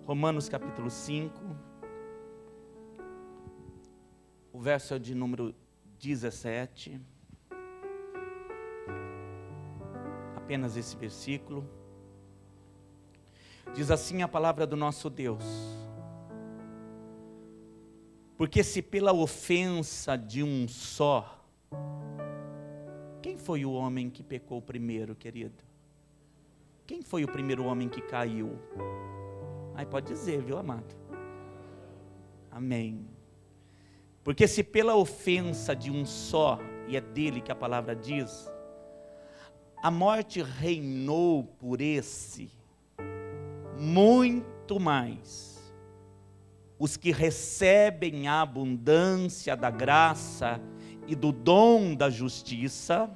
Romanos capítulo 5, o verso é de número 17. Apenas esse versículo. Diz assim a palavra do nosso Deus: porque se pela ofensa de um só, quem foi o homem que pecou primeiro, querido? Quem foi o primeiro homem que caiu? Aí pode dizer, viu, amado? Amém. Porque se pela ofensa de um só, e é dele que a palavra diz, a morte reinou por esse, muito mais os que recebem a abundância da graça e do dom da justiça,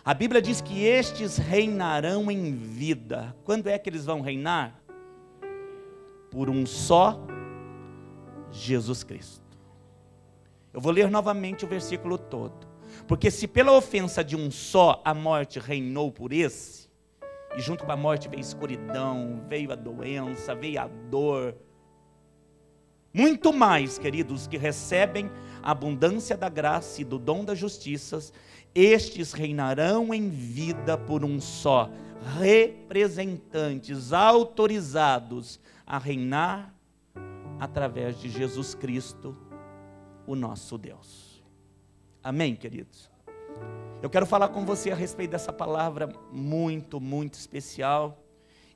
a Bíblia diz que estes reinarão em vida. Quando é que eles vão reinar? Por um só Jesus Cristo. Eu vou ler novamente o versículo todo. Porque se pela ofensa de um só a morte reinou por esse, e junto com a morte veio a escuridão, veio a doença, veio a dor, muito mais, queridos, que recebem a abundância da graça e do dom da justiça, estes reinarão em vida por um só, representantes autorizados a reinar através de Jesus Cristo, o nosso Deus. Amém, queridos? Eu quero falar com você a respeito dessa palavra muito, muito especial,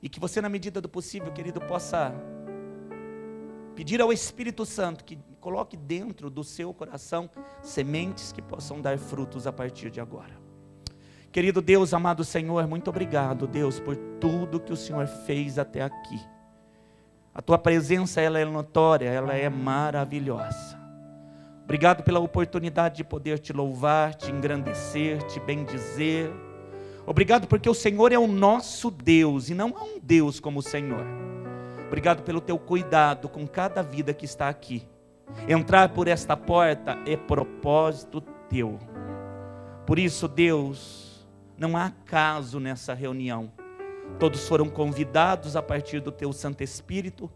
e que você, na medida do possível, querido, possa pedir ao Espírito Santo que coloque dentro do seu coração sementes que possam dar frutos a partir de agora. Querido Deus, amado Senhor, muito obrigado, Deus, por tudo que o Senhor fez até aqui. A tua presença, ela é notória, ela é maravilhosa. Obrigado pela oportunidade de poder te louvar, te engrandecer, te bendizer. Obrigado porque o Senhor é o nosso Deus e não há um Deus como o Senhor. Obrigado pelo teu cuidado com cada vida que está aqui. Entrar por esta porta é propósito teu. Por isso, Deus, não há acaso nessa reunião. Todos foram convidados a partir do teu Santo Espírito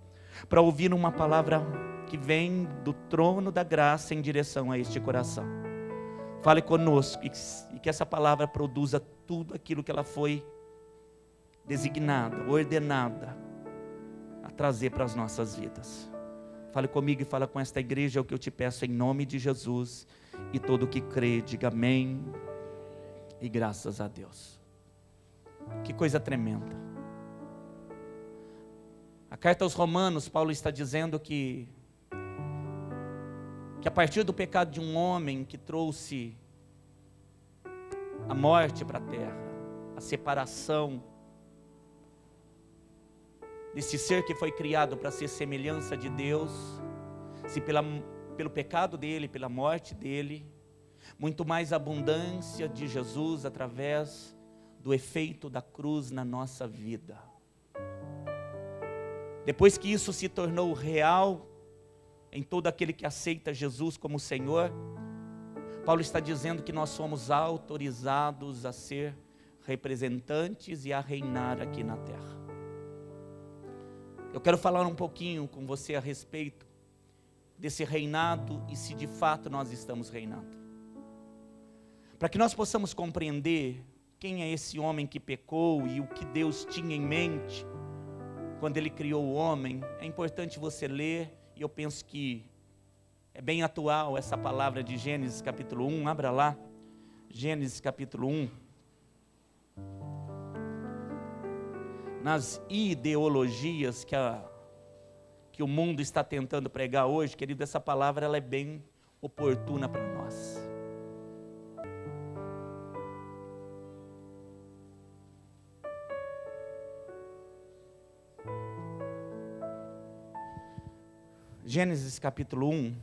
para ouvir uma palavra que vem do trono da graça em direção a este coração. Fale conosco e que essa palavra produza tudo aquilo que ela foi designada, ordenada a trazer para as nossas vidas. Fale comigo e fala com esta igreja, é o que eu te peço em nome de Jesus. E todo o que crê, diga amém e graças a Deus. Que coisa tremenda. A carta aos Romanos, Paulo está dizendo que a partir do pecado de um homem que trouxe a morte para a terra, a separação desse ser que foi criado para ser semelhança de Deus, se pelo pecado dele, pela morte dele, muito mais abundância de Jesus através do efeito da cruz na nossa vida. Depois que isso se tornou real em todo aquele que aceita Jesus como Senhor, Paulo está dizendo que nós somos autorizados a ser representantes e a reinar aqui na terra. Eu quero falar um pouquinho com você a respeito desse reinado e se de fato nós estamos reinando. Para que nós possamos compreender quem é esse homem que pecou e o que Deus tinha em mente quando Ele criou o homem, é importante você ler. E eu penso que é bem atual essa palavra de Gênesis capítulo 1, abra lá, Gênesis capítulo 1. Nas ideologias que o mundo está tentando pregar hoje, querido, essa palavra ela é bem oportuna para nós. Gênesis capítulo 1,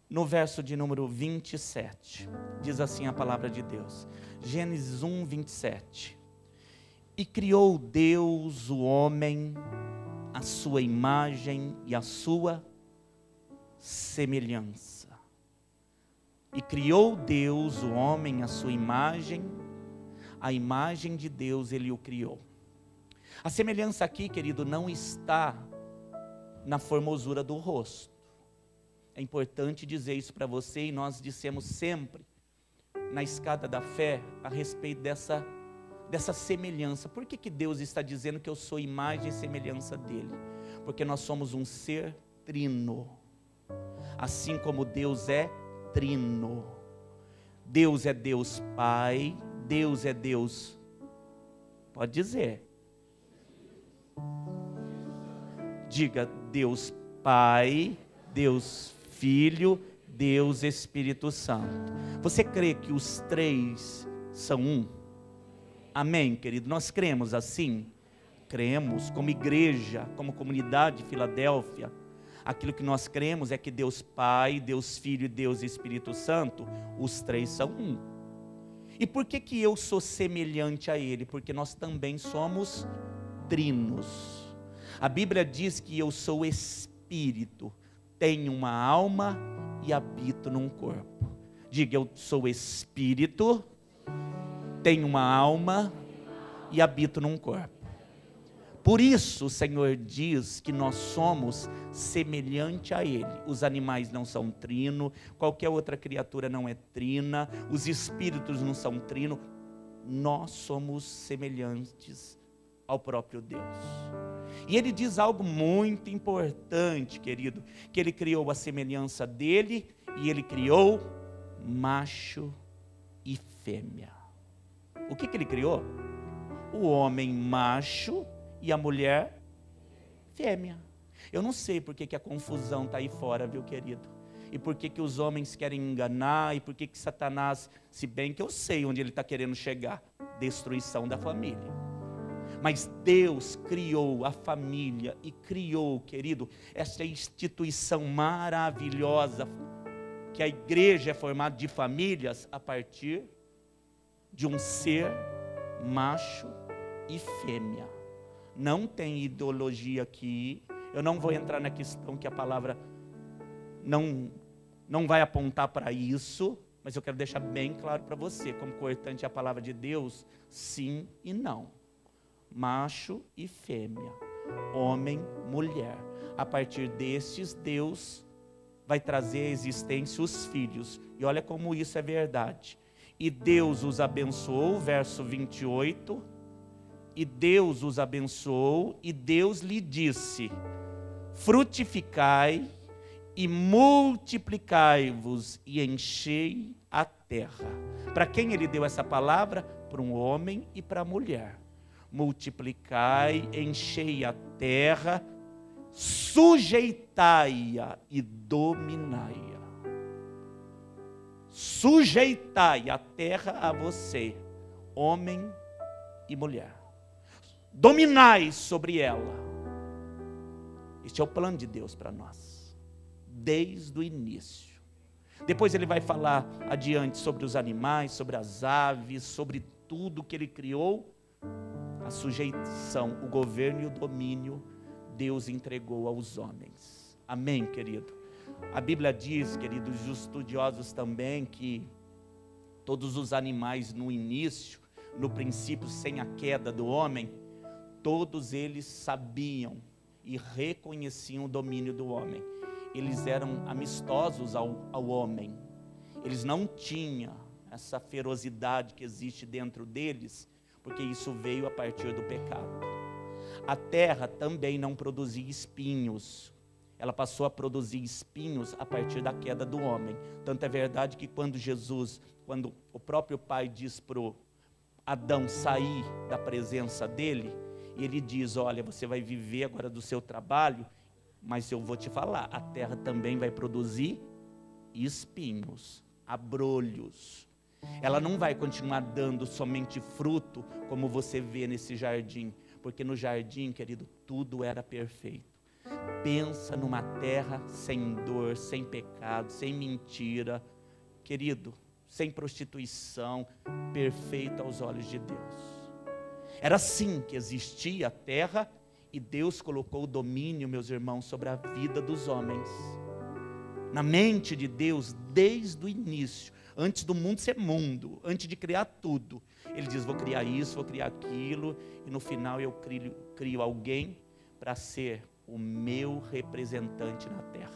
no verso de número 27, diz assim a palavra de Deus. Gênesis 1, 27. E criou Deus o homem à sua imagem e à sua semelhança. E criou Deus o homem à sua imagem, a imagem de Deus Ele o criou. A semelhança aqui, querido, não está na formosura do rosto. É importante dizer isso para você, e nós dissemos sempre na escada da fé a respeito dessa semelhança. Por que Deus está dizendo que eu sou imagem e semelhança dele? Porque nós somos um ser trino, assim como Deus é trino. Deus é Deus Pai, Deus é Deus, pode dizer, diga, Deus Pai, Deus Filho, Deus Espírito Santo. Você crê que os três são um? Amém, querido? Nós cremos assim? Cremos como igreja, como comunidade de Filadélfia. Aquilo que nós cremos é que Deus Pai, Deus Filho e Deus Espírito Santo, os três são um. E por que eu sou semelhante a Ele? Porque nós também somos trinos. A Bíblia diz que eu sou espírito, tenho uma alma e habito num corpo. Diga, eu sou espírito, tenho uma alma e habito num corpo. Por isso o Senhor diz que nós somos semelhante a Ele. Os animais não são trino, qualquer outra criatura não é trina, os espíritos não são trino. Nós somos semelhantes ao próprio Deus. E Ele diz algo muito importante, querido, que Ele criou a semelhança dEle e Ele criou macho e fêmea. O que Ele criou? O homem macho e a mulher fêmea. Eu não sei por que a confusão está aí fora, viu, querido? E por que os homens querem enganar, e por que Satanás, se bem que eu sei onde ele está querendo chegar, destruição da família. Mas Deus criou a família e criou, querido, essa instituição maravilhosa, que a igreja é formada de famílias a partir de um ser macho e fêmea. Não tem ideologia aqui. Eu não vou entrar na questão que a palavra não vai apontar para isso, mas eu quero deixar bem claro para você, como importante é a palavra de Deus, sim e não. Macho e fêmea, homem, mulher. A partir destes, Deus vai trazer à existência os filhos. E olha como isso é verdade. E Deus os abençoou, verso 28, e Deus os abençoou, e Deus lhe disse: frutificai e multiplicai-vos e enchei a terra. Para quem ele deu essa palavra? Para um homem e para a mulher. Multiplicai, enchei a terra, sujeitai-a e dominai-a. Sujeitai a terra a você, homem e mulher. Dominai sobre ela. Este é o plano de Deus para nós, desde o início. Depois ele vai falar adiante sobre os animais, sobre as aves, sobre tudo que ele criou. A sujeição, o governo e o domínio, Deus entregou aos homens. Amém, querido? A Bíblia diz, queridos, os estudiosos também, que todos os animais no início, no princípio, sem a queda do homem, todos eles sabiam e reconheciam o domínio do homem. Eles eram amistosos ao homem. Eles não tinham essa ferocidade que existe dentro deles, porque isso veio a partir do pecado. A terra também não produzia espinhos. Ela passou a produzir espinhos a partir da queda do homem. Tanto é verdade que quando o próprio Pai diz para Adão sair da presença dele, ele diz: olha, você vai viver agora do seu trabalho, mas eu vou te falar, a terra também vai produzir espinhos, abrolhos. Ela não vai continuar dando somente fruto, como você vê nesse jardim, porque no jardim, querido, tudo era perfeito. Pensa numa terra sem dor, sem pecado, sem mentira, querido, sem prostituição, perfeita aos olhos de Deus. Era assim que existia a terra, e Deus colocou o domínio, meus irmãos, sobre a vida dos homens. Na mente de Deus, desde o início, antes do mundo ser mundo, antes de criar tudo, Ele diz, vou criar isso, vou criar aquilo, e no final eu crio alguém para ser o meu representante na terra.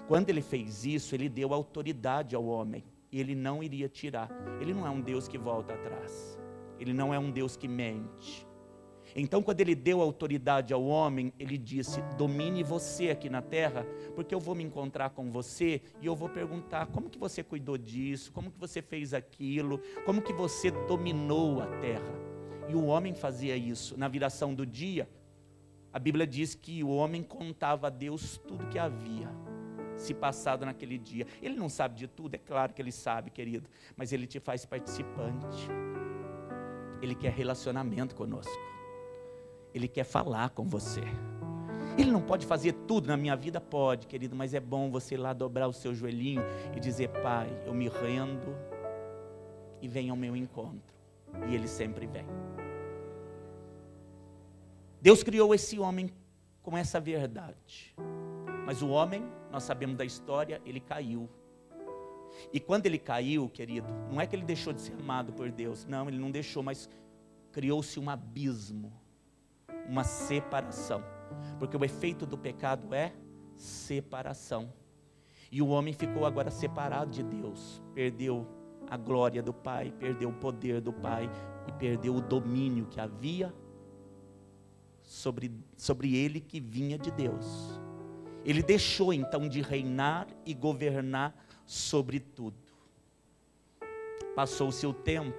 Quando Ele fez isso, Ele deu autoridade ao homem, e Ele não iria tirar. Ele não é um Deus que volta atrás, Ele não é um Deus que mente. Então, quando Ele deu autoridade ao homem, Ele disse, domine você aqui na terra, porque eu vou me encontrar com você, e eu vou perguntar, como que você cuidou disso, como que você fez aquilo, como que você dominou a terra. E o homem fazia isso. Na viração do dia, a Bíblia diz que o homem contava a Deus tudo que havia se passado naquele dia. Ele não sabe de tudo, é claro que Ele sabe, querido, mas Ele te faz participante. Ele quer relacionamento conosco. Ele quer falar com você. Ele não pode fazer tudo na minha vida? Pode, querido, mas é bom você ir lá dobrar o seu joelhinho e dizer, Pai, eu me rendo e venha ao meu encontro. E Ele sempre vem. Deus criou esse homem com essa verdade. Mas o homem, nós sabemos da história, ele caiu. E quando ele caiu, querido, não é que ele deixou de ser amado por Deus. Não, ele não deixou, mas criou-se um abismo. Uma separação, porque o efeito do pecado é separação, e o homem ficou agora separado de Deus, perdeu a glória do Pai, perdeu o poder do Pai, e perdeu o domínio que havia sobre ele, que vinha de Deus. Ele deixou então de reinar e governar sobre tudo. Passou-se o tempo,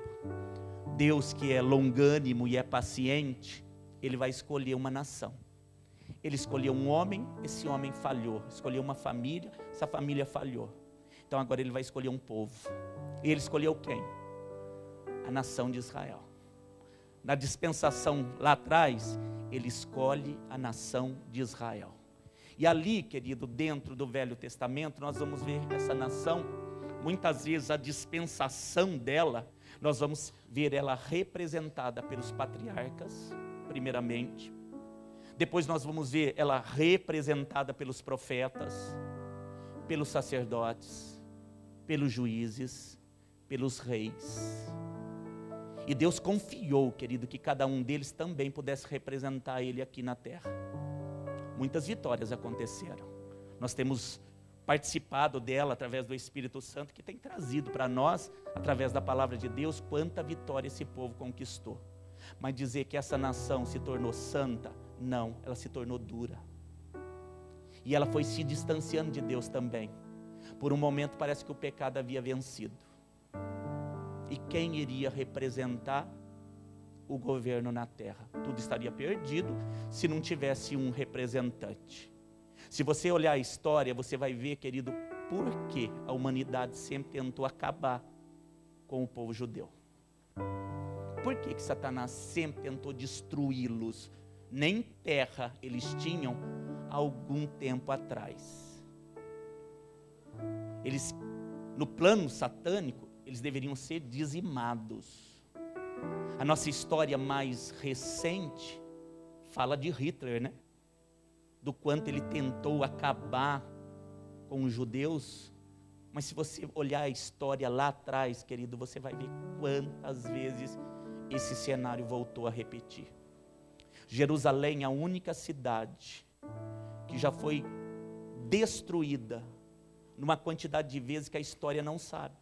Deus, que é longânimo e é paciente, Ele vai escolher uma nação. Ele escolheu um homem, esse homem falhou. Escolheu uma família, essa família falhou. Então agora Ele vai escolher um povo. E Ele escolheu quem? A nação de Israel. Na dispensação lá atrás, Ele escolhe a nação de Israel. E ali, querido, dentro do Velho Testamento, nós vamos ver essa nação, muitas vezes a dispensação dela, nós vamos ver ela representada pelos patriarcas, primeiramente. Depois nós vamos ver ela representada pelos profetas, pelos sacerdotes, pelos juízes, pelos reis. E Deus confiou, querido, que cada um deles também pudesse representar Ele aqui na terra. Muitas vitórias aconteceram. Nós temos participado dela através do Espírito Santo, que tem trazido para nós, através da palavra de Deus, quanta vitória esse povo conquistou. Mas dizer que essa nação se tornou santa, não, ela se tornou dura. E ela foi se distanciando de Deus também. Por um momento parece que o pecado havia vencido. E quem iria representar o governo na terra? Tudo estaria perdido se não tivesse um representante. Se você olhar a história, você vai ver, querido, por que a humanidade sempre tentou acabar com o povo judeu. Por que Satanás sempre tentou destruí-los? Nem terra eles tinham há algum tempo atrás. Eles, no plano satânico, eles deveriam ser dizimados. A nossa história mais recente fala de Hitler, né? Do quanto ele tentou acabar com os judeus. Mas se você olhar a história lá atrás, querido, você vai ver quantas vezes esse cenário voltou a repetir. Jerusalém, a única cidade que já foi destruída numa quantidade de vezes que a história não sabe.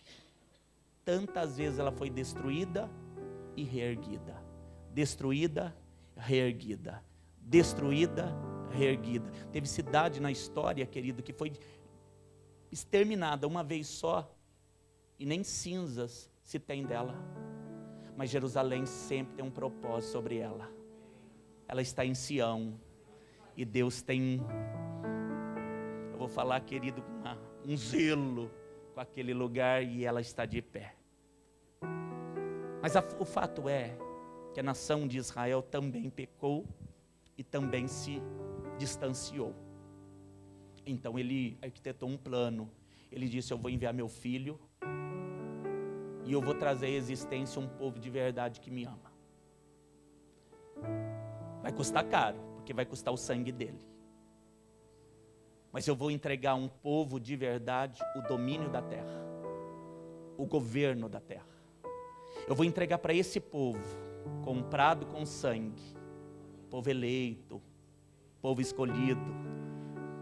Tantas vezes ela foi destruída e reerguida. Destruída, reerguida. Destruída, reerguida. Teve cidade na história, querido, que foi exterminada uma vez só e nem cinzas se tem dela. Mas Jerusalém sempre tem um propósito sobre ela. Ela está em Sião e Deus tem, eu vou falar, querido, um zelo com aquele lugar, e ela está de pé. Mas o fato é que a nação de Israel também pecou e também se distanciou. Então ele arquitetou um plano. Ele disse: eu vou enviar meu filho e eu vou trazer à existência um povo de verdade que me ama. Vai custar caro, porque vai custar o sangue dele. mas eu vou entregar a um povo de verdade o domínio da terra, o governo da terra. Eu vou entregar para esse povo, comprado com sangue, povo eleito, povo escolhido,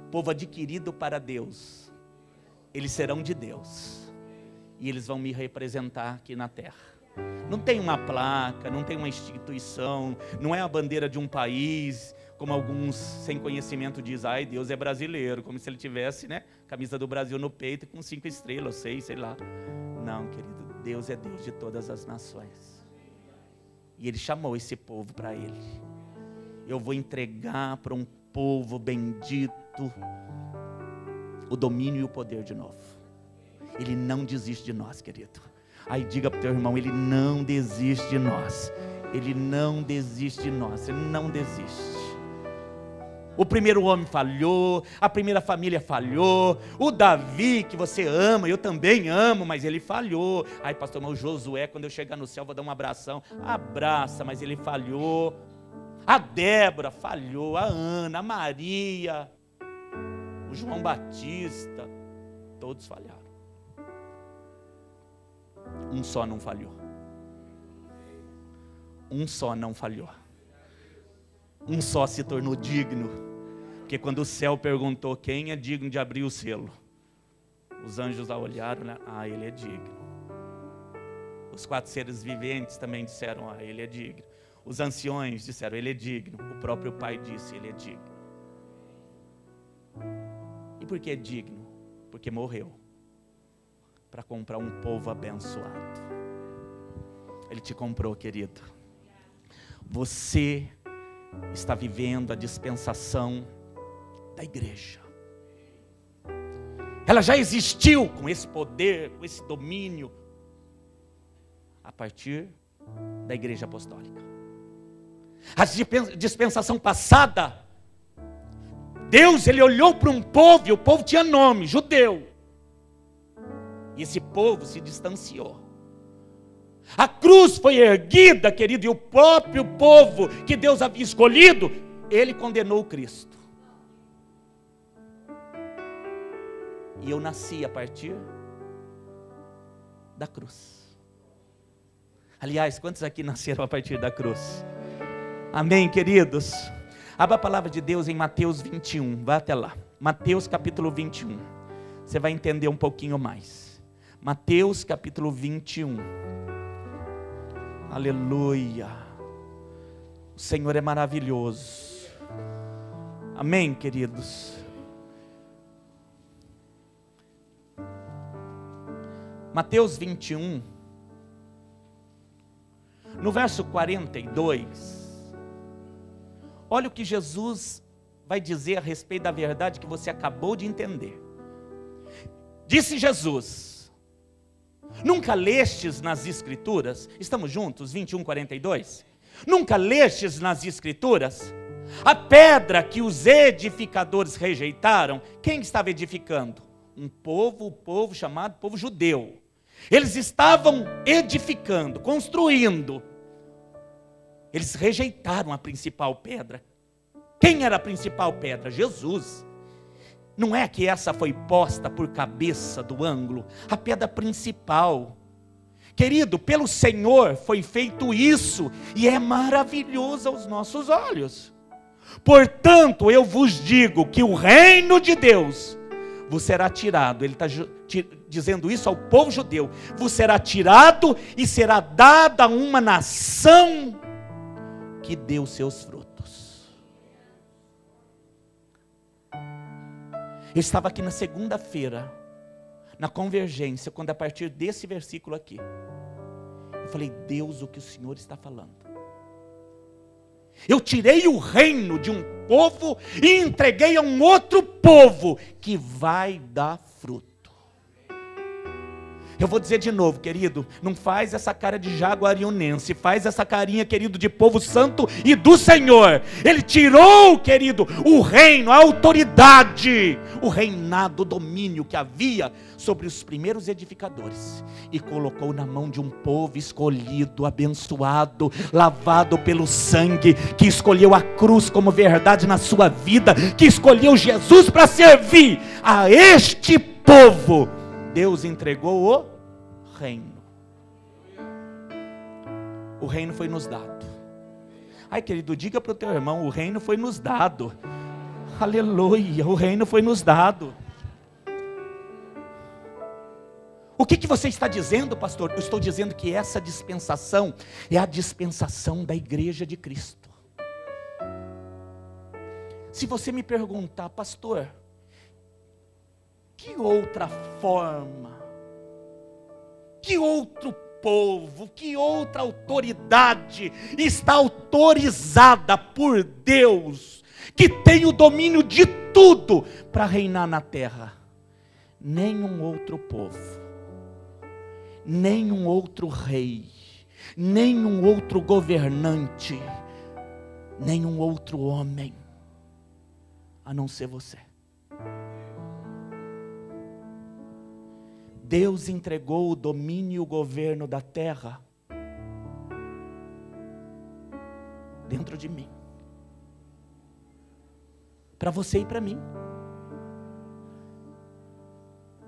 povo adquirido para Deus. Eles serão de Deus e eles vão me representar aqui na terra. Não tem uma placa, não tem uma instituição, não é a bandeira de um país, como alguns sem conhecimento dizem, ai, Deus é brasileiro, como se ele tivesse, né, camisa do Brasil no peito com 5 estrelas, 6, sei lá. Não, querido, Deus é Deus de todas as nações. E Ele chamou esse povo para Ele. Eu vou entregar para um povo bendito o domínio e o poder de novo. Ele não desiste de nós, querido. Aí diga para o teu irmão, Ele não desiste de nós. Ele não desiste de nós, Ele não desiste. O primeiro homem falhou, a primeira família falhou, o Davi que você ama, eu também amo, mas ele falhou. Ai pastor, mas o Josué, quando eu chegar no céu vou dar um abração. Abraça, mas ele falhou. A Débora falhou, a Ana, a Maria, o João Batista, todos falharam. Um só não falhou. Um só não falhou. Um só se tornou digno, porque quando o céu perguntou quem é digno de abrir o selo, os anjos lá olharam, né? Ah, ele é digno. Os 4 seres viventes também disseram, ah, ele é digno. Os anciões disseram, ele é digno. O próprio Pai disse, ele é digno. E por que é digno? Porque morreu para comprar um povo abençoado. Ele te comprou, querido. Você está vivendo a dispensação da igreja. Ela já existiu com esse poder, com esse domínio, a partir da igreja apostólica. A dispensação passada, Deus, Ele olhou para um povo, e o povo tinha nome, judeu. E esse povo se distanciou. A cruz foi erguida, querido, e o próprio povo que Deus havia escolhido, Ele condenou Cristo. E eu nasci a partir da cruz. Aliás, quantos aqui nasceram a partir da cruz? Amém, queridos? Abra a palavra de Deus em Mateus 21, vá até lá. Mateus capítulo 21, você vai entender um pouquinho mais. Mateus capítulo 21. Aleluia. O Senhor é maravilhoso. Amém, queridos? Mateus 21, no verso 42, olha o que Jesus vai dizer a respeito da verdade que você acabou de entender. Disse Jesus, nunca lestes nas Escrituras, estamos juntos, 21, 42? Nunca lestes nas Escrituras, a pedra que os edificadores rejeitaram, quem estava edificando? Um povo, o povo chamado povo judeu. Eles estavam edificando, construindo. Eles rejeitaram a principal pedra. Quem era a principal pedra? Jesus. Não é que essa foi posta por cabeça do ângulo, a pedra principal. Querido, pelo Senhor foi feito isso, e é maravilhoso aos nossos olhos. Portanto, eu vos digo que o reino de Deus vos será tirado. Ele está dizendo isso ao povo judeu. Vos será tirado e será dada a uma nação que deu seus frutos. Eu estava aqui na segunda-feira, na convergência, quando a partir desse versículo aqui, eu falei, Deus, o que o Senhor está falando? Eu tirei o reino de um povo e entreguei a um outro povo que vai dar fruto. Eu vou dizer de novo, querido, não faz essa cara de jaguariunense, faz essa carinha, querido, de povo santo e do Senhor. Ele tirou, querido, o reino, a autoridade, o reinado, o domínio que havia sobre os primeiros edificadores e colocou na mão de um povo escolhido, abençoado, lavado pelo sangue, que escolheu a cruz como verdade na sua vida, que escolheu Jesus para servir a este povo. Deus entregou o reino. O reino foi nos dado. Ai, querido, diga para o teu irmão, o reino foi nos dado. Aleluia, o reino foi nos dado. O que você está dizendo, pastor? Eu estou dizendo que essa dispensação é a dispensação da igreja de Cristo. Se você me perguntar, pastor, que outra forma, que outro povo, que outra autoridade está autorizada por Deus, que tem o domínio de tudo para reinar na terra? Nenhum outro povo, nenhum outro rei, nenhum outro governante, nenhum outro homem, a não ser você. Deus entregou o domínio e o governo da terra dentro de mim, para você e para mim.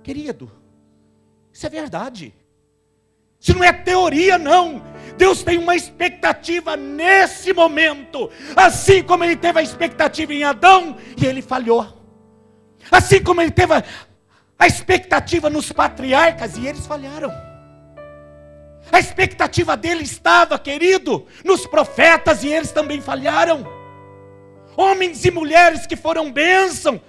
Querido, isso é verdade. Isso não é teoria, não. Deus tem uma expectativa nesse momento, assim como Ele teve a expectativa em Adão e ele falhou, assim como Ele teve a expectativa nos patriarcas e eles falharam. A expectativa dele estava, querido, nos profetas e eles também falharam. Homens e mulheres que foram bênção,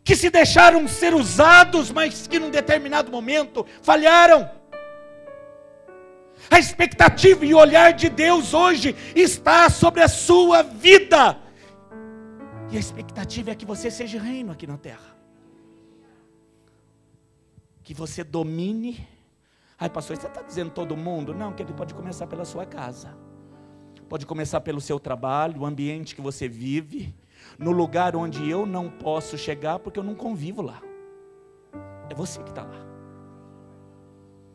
que se deixaram ser usados, mas que num determinado momento falharam. A expectativa e o olhar de Deus hoje está sobre a sua vida. E a expectativa é que você seja reino aqui na terra. Que você domine. Ai, pastor, você está dizendo todo mundo? Não, que ele pode começar pela sua casa. Pode começar pelo seu trabalho, o ambiente que você vive, no lugar onde eu não posso chegar porque eu não convivo lá. É você que está lá.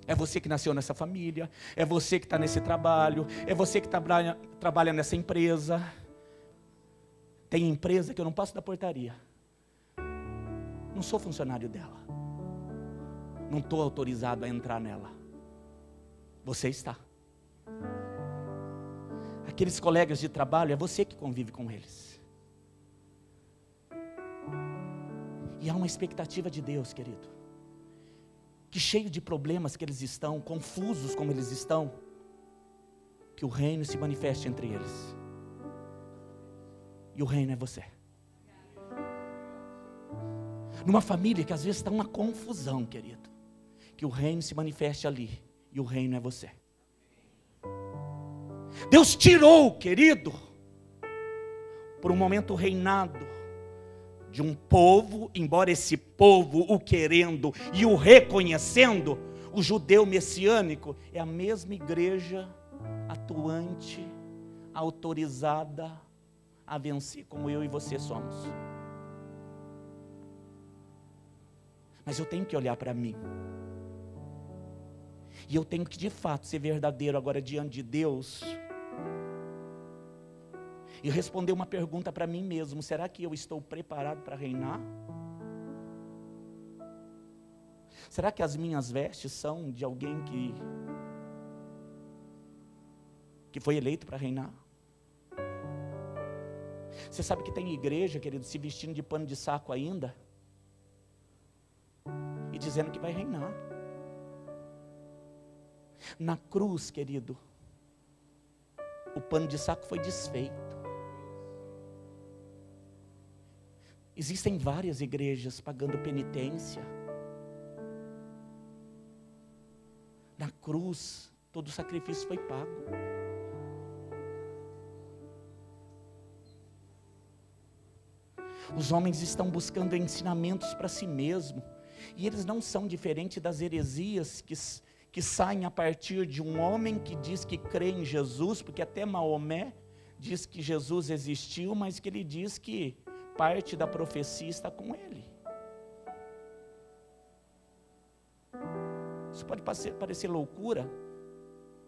É você que nasceu nessa família, é você que está nesse trabalho, é você que trabalha nessa empresa. Tem empresa que eu não passo da portaria. Não sou funcionário dela. Não estou autorizado a entrar nela. Você está. Aqueles colegas de trabalho, é você que convive com eles. E há uma expectativa de Deus, querido, que cheio de problemas que eles estão, confusos como eles estão, que o reino se manifeste entre eles. E o reino é você. Numa família que às vezes está uma confusão, querido, que o reino se manifeste ali, e o reino é você. Deus tirou, querido, por um momento o reinado de um povo, embora esse povo o querendo e o reconhecendo, o judeu messiânico é a mesma igreja atuante, autorizada a vencer, como eu e você somos. Mas eu tenho que olhar para mim. E eu tenho que de fato ser verdadeiro agora diante de Deus. E responder uma pergunta para mim mesmo: será que eu estou preparado para reinar? Será que as minhas vestes são de alguém que foi eleito para reinar? Você sabe que tem igreja, querido, se vestindo de pano de saco ainda e dizendo que vai reinar. Na cruz, querido, o pano de saco foi desfeito. Existem várias igrejas pagando penitência. Na cruz, todo o sacrifício foi pago. Os homens estão buscando ensinamentos para si mesmos. E eles não são diferentes das heresias que saem a partir de um homem que diz que crê em Jesus, porque até Maomé diz que Jesus existiu, mas que ele diz que parte da profecia está com ele. Isso pode parecer loucura,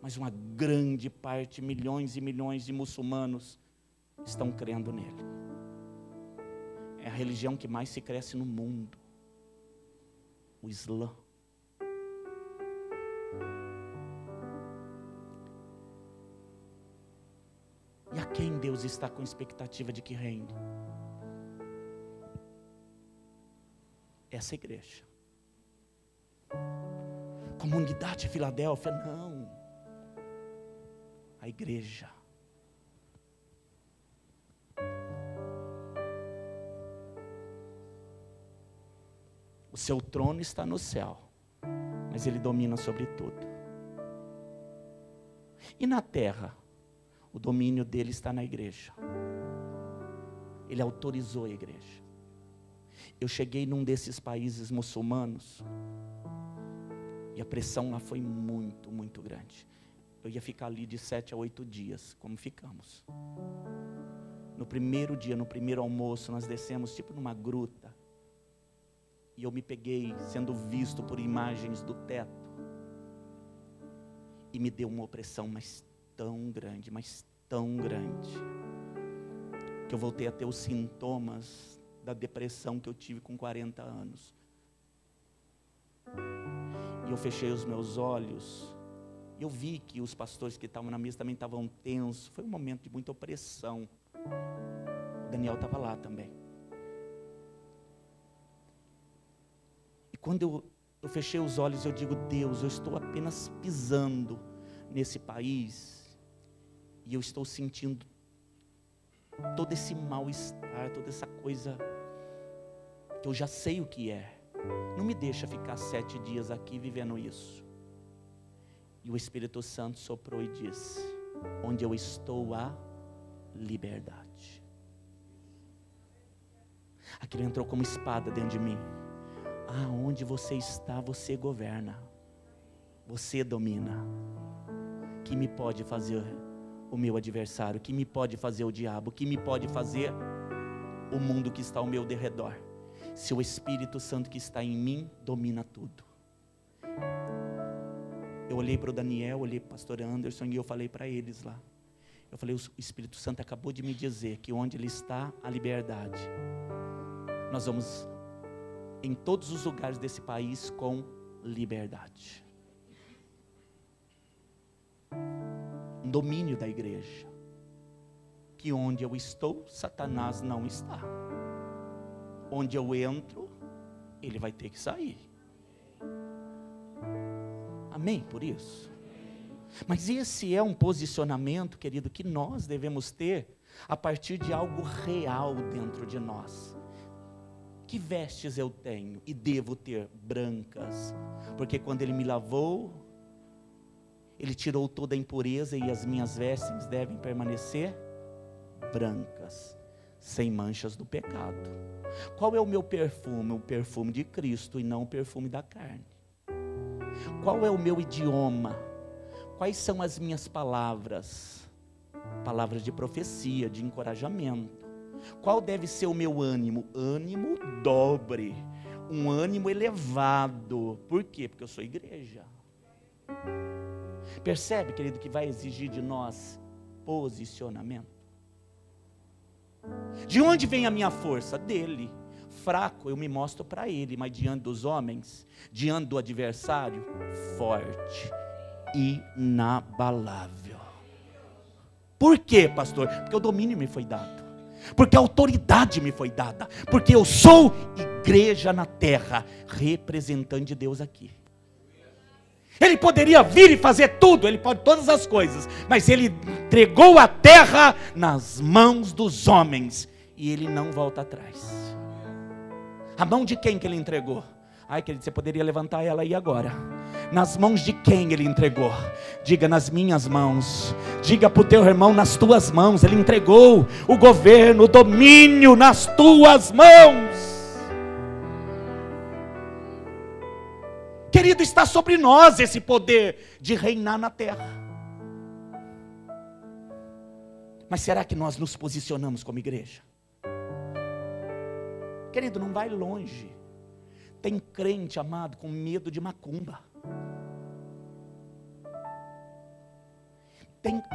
mas uma grande parte, milhões e milhões de muçulmanos estão crendo nele. É a religião que mais se cresce no mundo, o Islã. E a quem Deus está com expectativa de que reine? Essa igreja. Comunidade Filadélfia, não. A igreja. O seu trono está no céu, mas ele domina sobre tudo. E na terra, o domínio dele está na igreja. Ele autorizou a igreja. Eu cheguei num desses países muçulmanos e a pressão lá foi muito, muito grande. Eu ia ficar ali de 7 a 8 dias, como ficamos. No primeiro dia, no primeiro almoço, nós descemos tipo numa gruta. E eu me peguei sendo visto por imagens do teto. E me deu uma opressão, mas tão grande, que eu voltei a ter os sintomas da depressão que eu tive com 40 anos. E eu fechei os meus olhos, e eu vi que os pastores que estavam na mesa também estavam tensos. Foi um momento de muita opressão. O Daniel estava lá também. E quando eu fechei os olhos, eu digo: Deus, eu estou apenas pisando nesse país, e eu estou sentindo todo esse mal-estar, toda essa coisa que eu já sei o que é. Não me deixa ficar 7 dias aqui vivendo isso. E o Espírito Santo soprou e disse: onde eu estou há liberdade. Aquilo entrou como espada dentro de mim. Aonde você está, você governa. Você domina. Que me pode fazer o meu adversário? Que me pode fazer o diabo? Que me pode fazer o mundo que está ao meu derredor? Se o Espírito Santo que está em mim domina tudo. Eu olhei para o Daniel, olhei para o pastor Anderson e eu falei para eles lá. Eu falei: o Espírito Santo acabou de me dizer que onde ele está, a liberdade. Nós vamos em todos os lugares desse país com liberdade. Um domínio da igreja. Que onde eu estou, Satanás não está. Onde eu entro, ele vai ter que sair. Amém por isso? Mas esse é um posicionamento, querido, que nós devemos ter a partir de algo real dentro de nós. Que vestes eu tenho e devo ter? Brancas, porque quando ele me lavou, ele tirou toda a impureza e as minhas vestes devem permanecer brancas, sem manchas do pecado. Qual é o meu perfume? O perfume de Cristo e não o perfume da carne. Qual é o meu idioma? Quais são as minhas palavras? Palavras de profecia, de encorajamento. Qual deve ser o meu ânimo? Ânimo dobre, um ânimo elevado. Por quê? Porque eu sou igreja. Percebe, querido, que vai exigir de nós posicionamento. De onde vem a minha força? Dele. Fraco, eu me mostro para ele, mas diante dos homens, diante do adversário, forte, inabalável. Por quê, pastor? Porque o domínio me foi dado, porque a autoridade me foi dada, porque eu sou igreja na terra, representante de Deus aqui. Ele poderia vir e fazer tudo, ele pode todas as coisas, mas ele entregou a terra nas mãos dos homens, e ele não volta atrás. A mão de quem que ele entregou? Ai, querido, você poderia levantar ela aí agora. Nas mãos de quem ele entregou? Diga: nas minhas mãos. Diga para o teu irmão: nas tuas mãos. Ele entregou o governo, o domínio nas tuas mãos. está sobre nós esse poder de reinar na terra. Mas será que nós nos posicionamos como igreja? Querido, não vai longe. Tem crente, amado, com medo de macumba.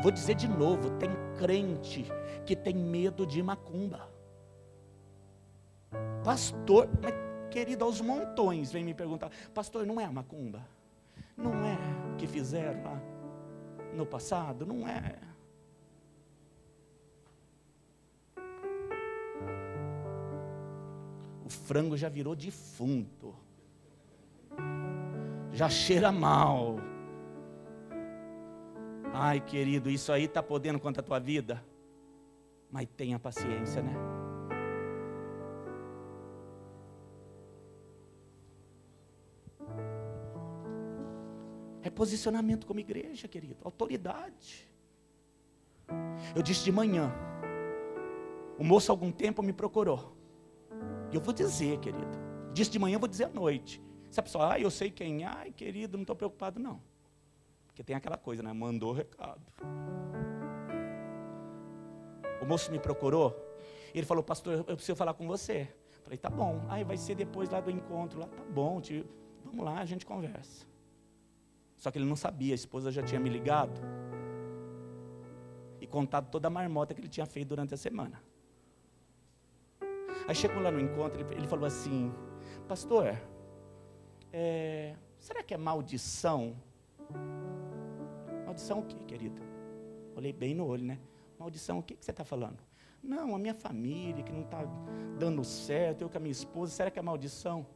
Vou dizer de novo, tem crente que tem medo de macumba. Pastor, mas, querido, aos montões vem me perguntar, pastor, não é a macumba? Não é o que fizeram lá no passado? Não é? O frango já virou defunto, já cheira mal. Ai, querido, isso aí está podendo contra a tua vida? Mas tenha paciência, né? É posicionamento como igreja, querido, autoridade. Eu disse de manhã, o moço há algum tempo me procurou. E eu vou dizer, querido, disse de manhã, eu vou dizer à noite. Se a pessoa, eu sei quem, querido, não estou preocupado não. Porque tem aquela coisa, né? Mandou o recado. O moço me procurou, ele falou, pastor, eu preciso falar com você. Falei, tá bom. Aí vai ser depois lá do encontro, lá, tá bom, tio. Vamos lá, a gente conversa. Só que ele não sabia, a esposa já tinha me ligado e contado toda a marmota que ele tinha feito durante a semana. Aí chegou lá no encontro, ele falou assim, pastor, será que é maldição? Maldição o quê, querido? Olhei bem no olho, né? Maldição, o que você está falando? Não, a minha família que não está dando certo, eu com a minha esposa, será que é maldição?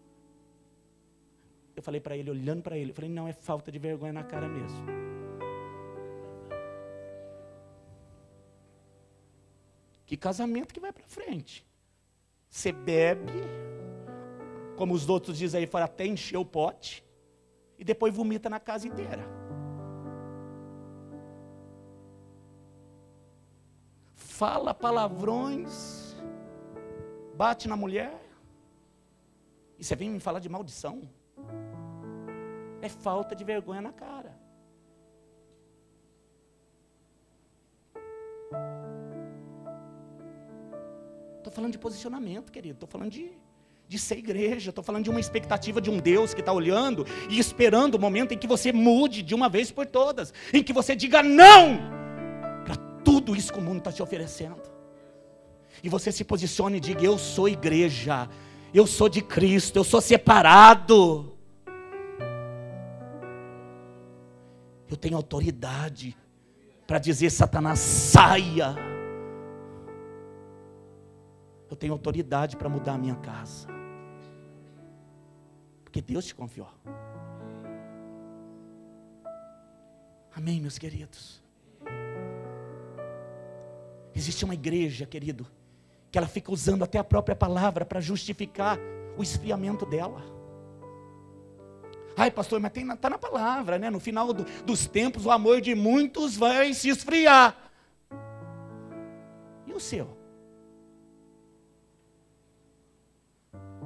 Eu falei para ele, olhando para ele, eu falei, não, é falta de vergonha na cara mesmo. Que casamento que vai para frente? Você bebe, como os outros dizem aí fora, até encher o pote, e depois vomita na casa inteira. Fala palavrões, bate na mulher, e você vem me falar de maldição? É falta de vergonha na cara. Estou falando de posicionamento, querido. Estou falando de ser igreja. Estou falando de uma expectativa de um Deus que está olhando e esperando o momento em que você mude de uma vez por todas. Em que você diga não para tudo isso que o mundo está te oferecendo. E você se posicione e diga, eu sou igreja. Eu sou de Cristo. Eu sou separado. Eu tenho autoridade para dizer, Satanás, saia. Eu tenho autoridade para mudar a minha casa. Porque Deus te confiou. Amém, meus queridos? Existe uma igreja, querido, que ela fica usando até a própria palavra para justificar o esfriamento dela. Ai, pastor, mas está na palavra, né? No final dos tempos, o amor de muitos vai se esfriar. E o seu?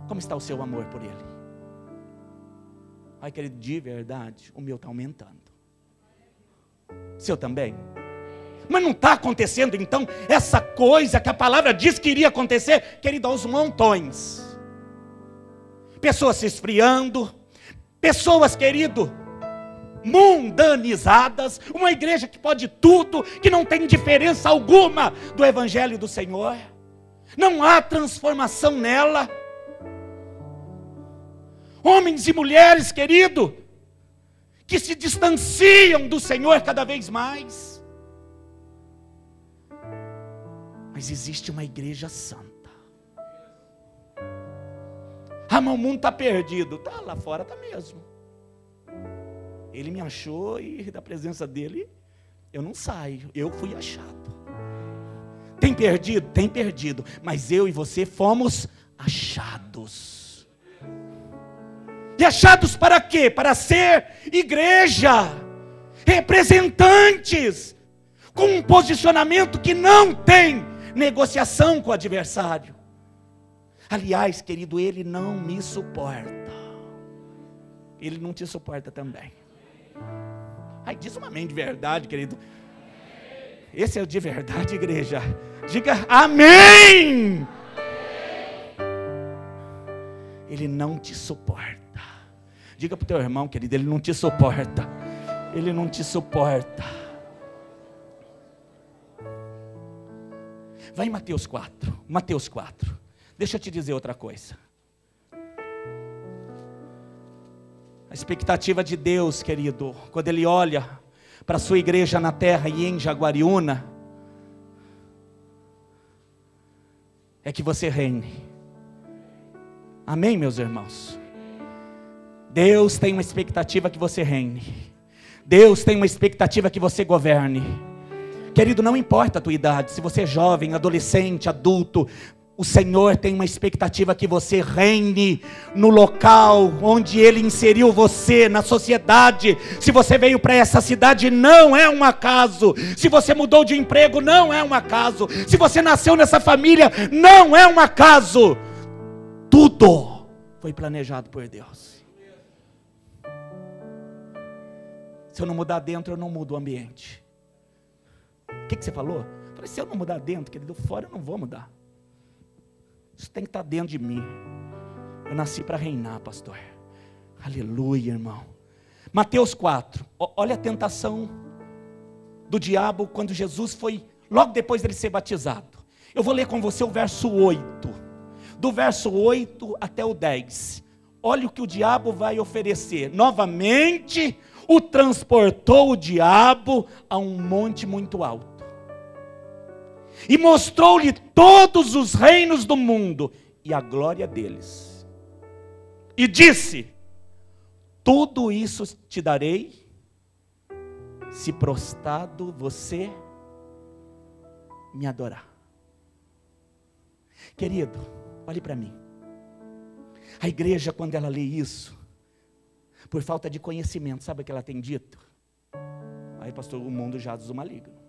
Como está o seu amor por Ele? Ai, querido, de verdade, o meu está aumentando. O seu também? Mas não está acontecendo, então, essa coisa que a palavra diz que iria acontecer, querido, aos montões. Pessoas se esfriando, pessoas, querido, mundanizadas, uma igreja que pode tudo, que não tem diferença alguma do Evangelho do Senhor. Não há transformação nela. Homens e mulheres, querido, que se distanciam do Senhor cada vez mais. Mas existe uma igreja santa. Ah, mas o mundo está perdido. Está lá fora, está mesmo. Ele me achou e da presença dele eu não saio. Eu fui achado. Tem perdido? Tem perdido. Mas eu e você fomos achados. E achados para quê? Para ser igreja, representantes, com um posicionamento que não tem negociação com o adversário. Aliás, querido, ele não me suporta. Ele não te suporta também. Ai, diz um amém de verdade, querido. Esse é o de verdade, igreja. Diga amém. Ele não te suporta. Diga para o teu irmão, querido, ele não te suporta. Ele não te suporta. Vai em Mateus 4. Mateus 4. Deixa eu te dizer outra coisa. A expectativa de Deus, querido, quando Ele olha para a sua igreja na terra e em Jaguariúna, é que você reine. Amém, meus irmãos? Deus tem uma expectativa que você reine. Deus tem uma expectativa que você governe. Querido, não importa a tua idade, se você é jovem, adolescente, adulto, o Senhor tem uma expectativa que você reine no local onde Ele inseriu você, na sociedade. Se você veio para essa cidade, não é um acaso. Se você mudou de emprego, não é um acaso. Se você nasceu nessa família, não é um acaso. Tudo foi planejado por Deus. Se eu não mudar dentro, eu não mudo o ambiente. O que você falou? Eu falei, se eu não mudar dentro, querido, fora eu não vou mudar. Isso tem que estar dentro de mim. Eu nasci para reinar, pastor. Aleluia, irmão. Mateus 4. Olha a tentação do diabo quando Jesus foi, logo depois dele ser batizado. Eu vou ler com você o verso 8. Do verso 8 até o 10. Olha o que o diabo vai oferecer. Novamente, o transportou o diabo a um monte muito alto. E mostrou-lhe todos os reinos do mundo e a glória deles. E disse: tudo isso te darei, se prostrado você me adorar. Querido, olhe para mim. A igreja, quando ela lê isso, por falta de conhecimento, sabe o que ela tem dito? Aí, pastor, o mundo jaz do maligno.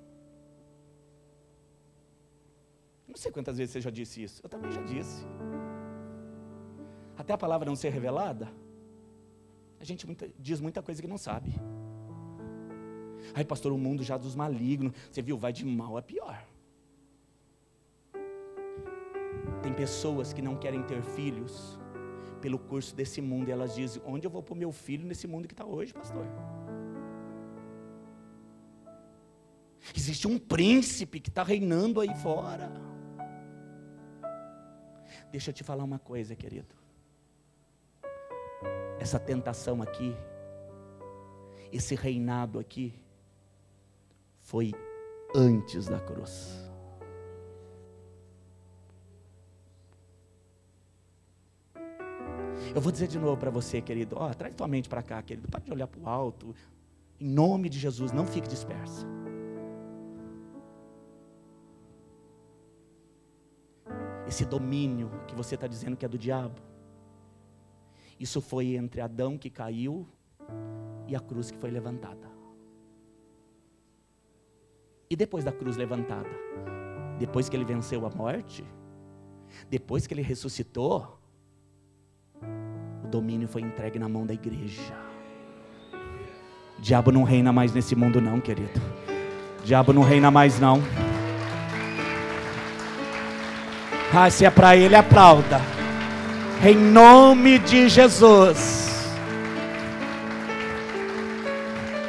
Não sei quantas vezes você já disse isso. Eu também já disse. Até a palavra não ser revelada, a gente diz muita coisa que não sabe. Aí, pastor, o mundo já dos malignos. Você viu, vai de mal a pior. Tem pessoas que não querem ter filhos pelo curso desse mundo. E elas dizem, onde eu vou pôr meu filho nesse mundo que está hoje, pastor? Existe um príncipe que está reinando aí fora. Deixa eu te falar uma coisa, querido. Essa tentação aqui, esse reinado aqui, foi antes da cruz. Eu vou dizer de novo para você, querido. Traz tua mente para cá, querido. Para de olhar para o alto. Em nome de Jesus, não fique dispersa. Esse domínio que você está dizendo que é do diabo, isso foi entre Adão que caiu e a cruz que foi levantada. E depois da cruz levantada, depois que ele venceu a morte, depois que ele ressuscitou, o domínio foi entregue na mão da igreja. O diabo não reina mais nesse mundo não, querido. O diabo não reina mais não. Se é para ele, aplauda. Em nome de Jesus.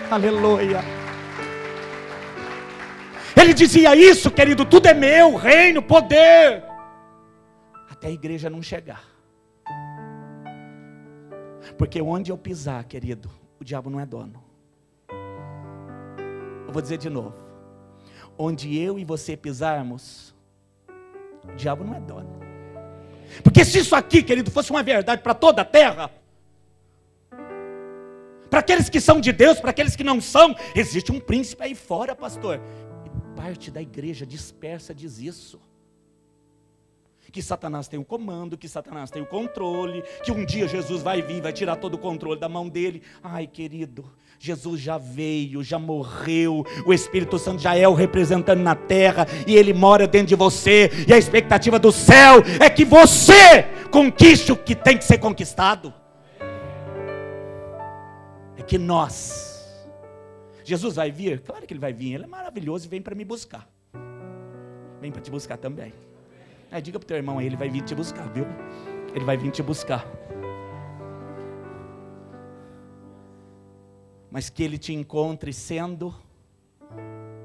Aleluia. Ele dizia isso, querido, tudo é meu, reino, poder. Até a igreja não chegar. Porque onde eu pisar, querido, o diabo não é dono. Eu vou dizer de novo. Onde eu e você pisarmos, o diabo não é dono. Porque se isso aqui, querido, fosse uma verdade para toda a terra, para aqueles que são de Deus, para aqueles que não são, existe um príncipe aí fora, pastor. E parte da igreja dispersa diz isso. Que Satanás tem o comando, que Satanás tem o controle, que um dia Jesus vai vir, vai tirar todo o controle da mão dele. Ai, querido, Jesus já veio, já morreu, o Espírito Santo já é o representante na terra, e ele mora dentro de você, e a expectativa do céu é que você conquiste o que tem que ser conquistado. que nós. Jesus vai vir? Claro que Ele vai vir, Ele é maravilhoso e vem para me buscar. Vem para te buscar também. Diga para o teu irmão aí, ele vai vir te buscar, viu? Ele vai vir te buscar. Mas que Ele te encontre sendo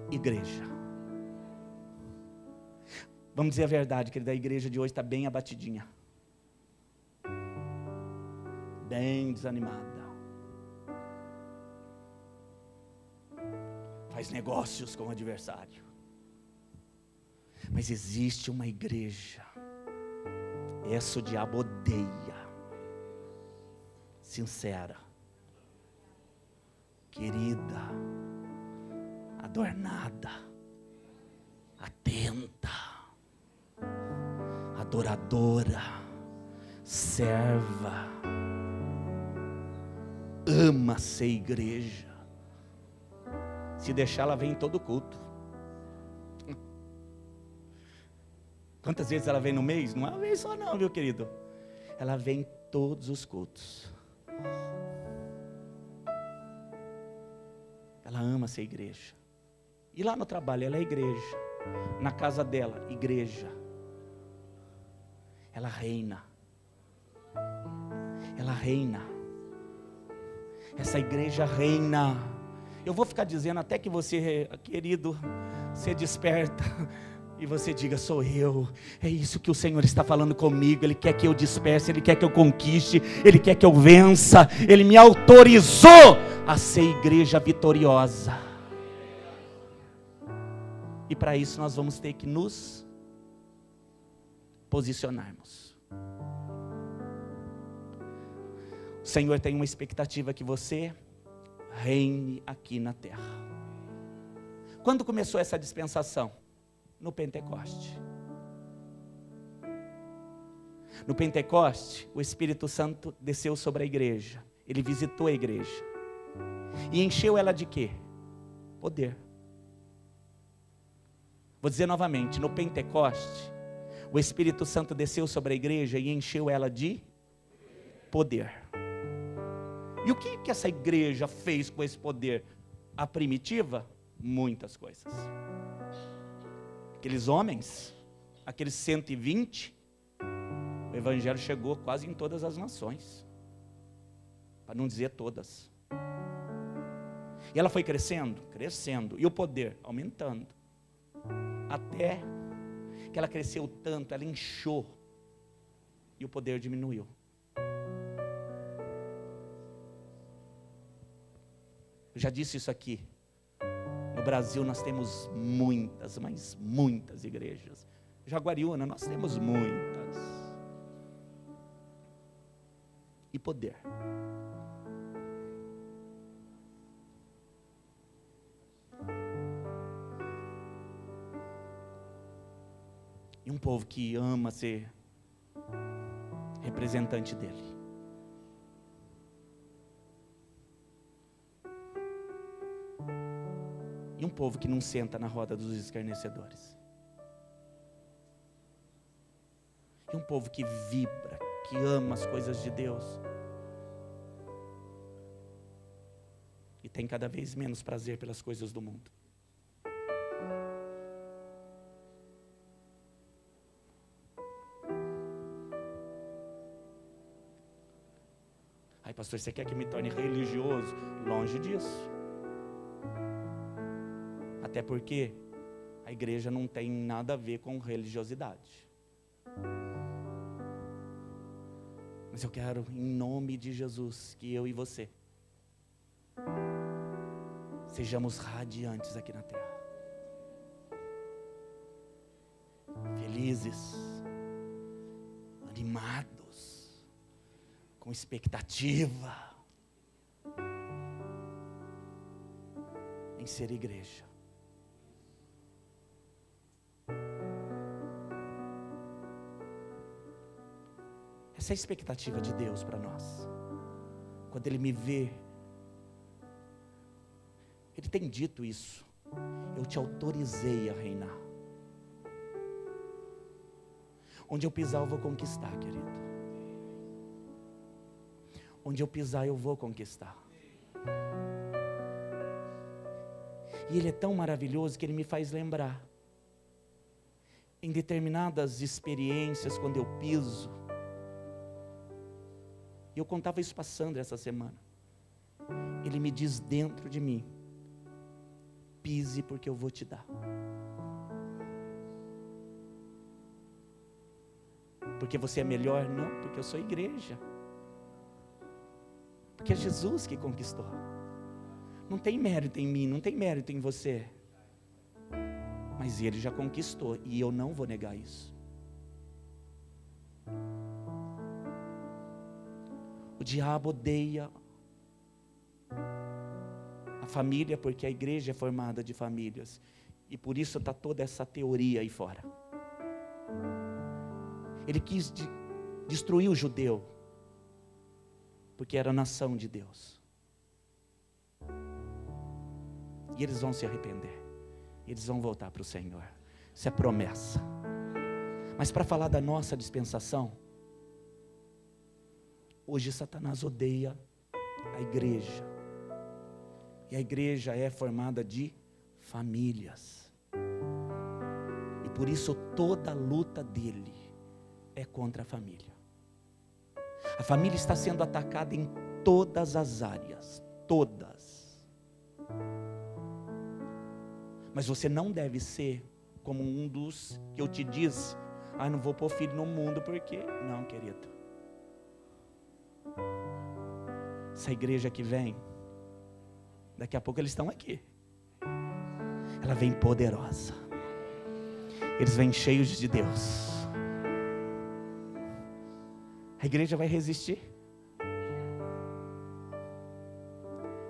igreja. Vamos dizer a verdade, querida, a igreja de hoje está bem abatidinha. Bem desanimada. Faz negócios com o adversário. Mas existe uma igreja, essa o diabo odeia, sincera, querida, adornada, atenta, adoradora, serva, ama ser igreja. Se deixar, ela vem em todo culto. Quantas vezes ela vem no mês? Não é uma vez só não, viu, querido? Ela vem em todos os cultos. Ela ama ser igreja. E lá no trabalho, ela é igreja. Na casa dela, igreja. Ela reina. Ela reina. Essa igreja reina. Eu vou ficar dizendo até que você, querido, se desperta e você diga, sou eu. É isso que o Senhor está falando comigo. Ele quer que eu disperse, Ele quer que eu conquiste, Ele quer que eu vença. Ele me autorizou a ser igreja vitoriosa. E para isso nós vamos ter que nos posicionarmos. O Senhor tem uma expectativa que você reine aqui na terra. Quando começou essa dispensação? No Pentecoste. No Pentecoste, o Espírito Santo desceu sobre a igreja. Ele visitou a igreja. E encheu ela de quê? Poder. Vou dizer novamente, no Pentecoste, o Espírito Santo desceu sobre a igreja e encheu ela de poder. E o que essa igreja fez com esse poder? A primitiva? Muitas coisas. Aqueles homens, aqueles 120, o evangelho chegou quase em todas as nações, para não dizer todas. E ela foi crescendo, crescendo, e o poder aumentando, até que ela cresceu tanto, ela inchou, e o poder diminuiu. Eu já disse isso aqui. No Brasil nós temos muitas, mas muitas igrejas. Jaguariúna nós temos muitas. E poder. E um povo que ama ser representante dele. E um povo que não senta na roda dos escarnecedores. E um povo que vibra, que ama as coisas de Deus. E tem cada vez menos prazer pelas coisas do mundo. Ai, pastor, você quer que me torne religioso? Longe disso. Até porque a igreja não tem nada a ver com religiosidade. Mas eu quero, em nome de Jesus, que eu e você sejamos radiantes aqui na terra. Felizes, animados, com expectativa em ser igreja. Essa é a expectativa de Deus para nós. Quando Ele me vê, Ele tem dito isso. Eu te autorizei a reinar. Onde eu pisar eu vou conquistar, querido. Onde eu pisar eu vou conquistar. E Ele é tão maravilhoso que Ele me faz lembrar. Em determinadas experiências, quando eu piso, e eu contava isso para a Sandra essa semana, Ele me diz dentro de mim: pise porque eu vou te dar. Porque você é melhor? Não, porque eu sou igreja. Porque é Jesus que conquistou. Não tem mérito em mim, não tem mérito em você. Mas Ele já conquistou e eu não vou negar isso. O diabo odeia a família porque a igreja é formada de famílias. E por isso está toda essa teoria aí fora. Ele quis destruir o judeu porque era a nação de Deus. E eles vão se arrepender. Eles vão voltar para o Senhor. Isso é promessa. Mas para falar da nossa dispensação, hoje Satanás odeia a igreja. E a igreja é formada de famílias. E por isso toda a luta dele é contra a família. A família está sendo atacada em todas as áreas. Todas. Mas você não deve ser como um dos que eu te disse: não vou pôr filho no mundo porque... Não, querido. Essa igreja que vem, daqui a pouco eles estão aqui. Ela vem poderosa. Eles vêm cheios de Deus. A igreja vai resistir.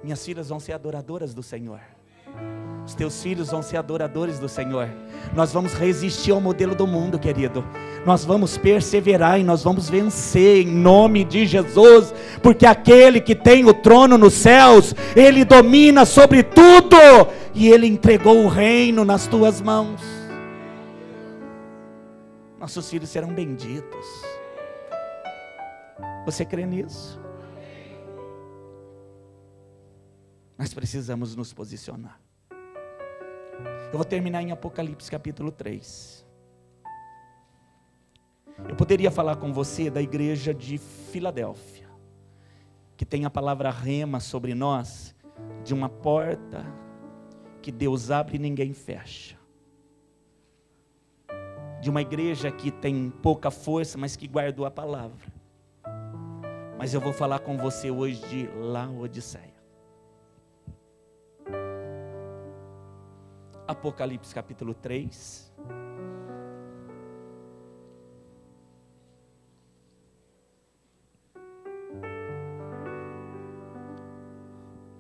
Minhas filhas vão ser adoradoras do Senhor. Os teus filhos vão ser adoradores do Senhor. Nós vamos resistir ao modelo do mundo, querido. Nós vamos perseverar e nós vamos vencer em nome de Jesus. Porque aquele que tem o trono nos céus, Ele domina sobre tudo. E Ele entregou o reino nas tuas mãos. Nossos filhos serão benditos. Você crê nisso? Nós precisamos nos posicionar. Eu vou terminar em Apocalipse capítulo 3. Eu poderia falar com você da igreja de Filadélfia, que tem a palavra rema sobre nós, de uma porta que Deus abre e ninguém fecha. De uma igreja que tem pouca força, mas que guardou a palavra. Mas eu vou falar com você hoje de Laodiceia. Apocalipse capítulo 3.